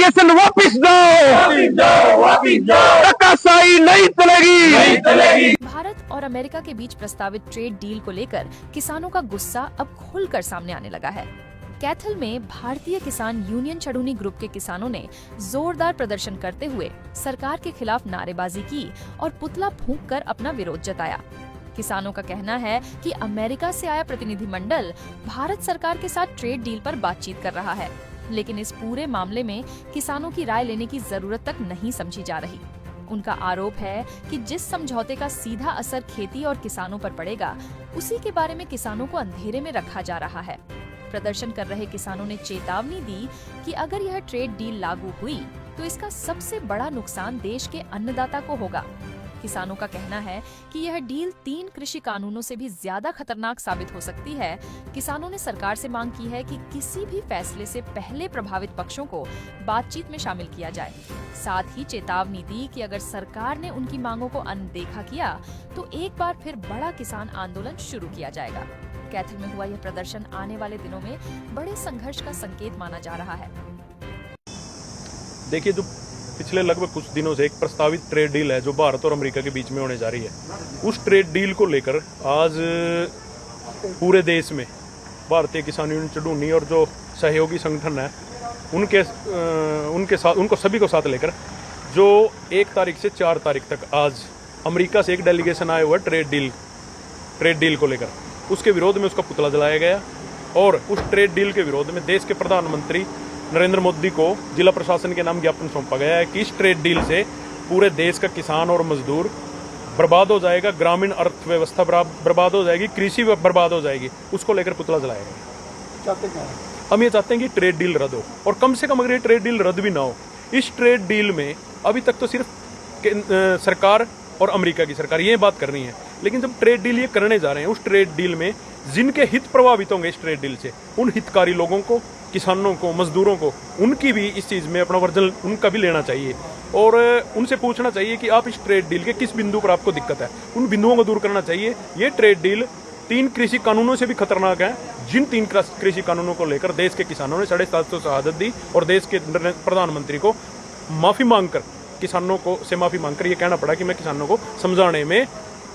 Delegation वापिस जाओ, धक्काशाही नहीं चलेगी। भारत और अमेरिका के बीच प्रस्तावित ट्रेड डील को लेकर किसानों का गुस्सा अब खुलकर सामने आने लगा है। कैथल में भारतीय किसान यूनियन चढ़ूनी ग्रुप के किसानों ने जोरदार प्रदर्शन करते हुए सरकार के खिलाफ नारेबाजी की और पुतला फूंककर अपना विरोध जताया। किसानों का कहना है कि अमेरिका से आया प्रतिनिधिमंडल भारत सरकार के साथ ट्रेड डील पर बातचीत कर रहा है, लेकिन इस पूरे मामले में किसानों की राय लेने की जरूरत तक नहीं समझी जा रही। उनका आरोप है कि जिस समझौते का सीधा असर खेती और किसानों पर पड़ेगा, उसी के बारे में किसानों को अंधेरे में रखा जा रहा है। प्रदर्शन कर रहे किसानों ने चेतावनी दी कि अगर यह ट्रेड डील लागू हुई तो इसका सबसे बड़ा नुकसान देश के अन्नदाता को होगा। किसानों का कहना है कि यह डील 3 कृषि कानूनों से भी ज्यादा खतरनाक साबित हो सकती है। किसानों ने सरकार से मांग की है कि किसी भी फैसले से पहले प्रभावित पक्षों को बातचीत में शामिल किया जाए। साथ ही चेतावनी दी कि अगर सरकार ने उनकी मांगों को अनदेखा किया तो एक बार फिर बड़ा किसान आंदोलन शुरू किया जाएगा। कैथल में हुआ यह प्रदर्शन आने वाले दिनों में बड़े संघर्ष का संकेत माना जा रहा है। देखिए, जो पिछले लगभग कुछ दिनों से एक प्रस्तावित ट्रेड डील है जो भारत और अमेरिका के बीच में होने जा रही है, उस ट्रेड डील को लेकर आज पूरे देश में भारतीय किसान यूनियन चढ़ूनी और जो सहयोगी संगठन है उनको सभी को साथ लेकर जो 1 तारीख से 4 तारीख तक आज अमेरिका से एक डेलीगेशन आया हुआ ट्रेड डील को लेकर, उसके विरोध में उसका पुतला जलाया गया और उस ट्रेड डील के विरोध में देश के प्रधानमंत्री नरेंद्र मोदी को जिला प्रशासन के नाम ज्ञापन सौंपा गया है कि इस ट्रेड डील से पूरे देश का किसान और मजदूर बर्बाद हो जाएगा, ग्रामीण अर्थव्यवस्था बर्बाद हो जाएगी, कृषि बर्बाद हो जाएगी। उसको लेकर पुतला जलाया गया। हम ये चाहते हैं कि ट्रेड डील रद्द हो और कम से कम अगर ये ट्रेड डील रद्द भी ना हो, इस ट्रेड डील में अभी तक तो सिर्फ सरकार और अमेरिका की सरकार ये बात करनी है, लेकिन जब ट्रेड डील ये करने जा रहे हैं, उस ट्रेड डील में जिनके हित प्रभावित होंगे इस ट्रेड डील से, उन हितकारी लोगों को, किसानों को, मजदूरों को, उनकी भी इस चीज में अपना वर्जन उनका भी लेना चाहिए और उनसे पूछना चाहिए कि आप इस ट्रेड डील के किस बिंदु पर आपको दिक्कत है, उन बिंदुओं को दूर करना चाहिए। ये ट्रेड डील 3 कृषि कानूनों से भी खतरनाक है, जिन 3 कृषि कानूनों को लेकर देश के किसानों ने 750 शहादत दी और देश के प्रधानमंत्री को माफी मांगकर, किसानों को से माफी मांगकर ये कहना पड़ा कि मैं किसानों को समझाने में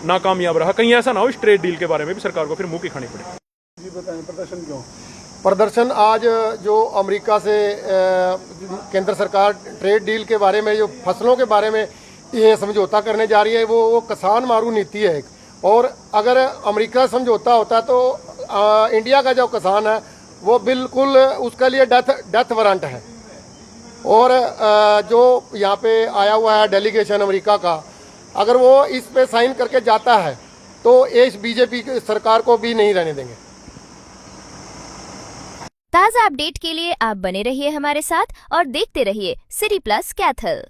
नाकामयाब रहा। कहीं ऐसा ना हो इस ट्रेड डील के बारे में भी सरकार को फिर मुंह की खानी पड़े। जी बताएं, प्रदर्शन क्यों? प्रदर्शन आज जो अमेरिका से केंद्र सरकार ट्रेड डील के बारे में, जो फसलों के बारे में ये समझौता करने जा रही है, वो किसान मारू नीति है एक। और अगर अमेरिका समझौता होता तो इंडिया का जो किसान है वो बिल्कुल उसके लिए डेथ वारंट है। और जो यहाँ पे आया हुआ है डेलीगेशन अमेरिका का, अगर वो इस पे साइन करके जाता है तो इस बीजेपी सरकार को भी नहीं रहने देंगे। ताज़ा अपडेट के लिए आप बने रहिए हमारे साथ और देखते रहिए सिटी प्लस कैथल।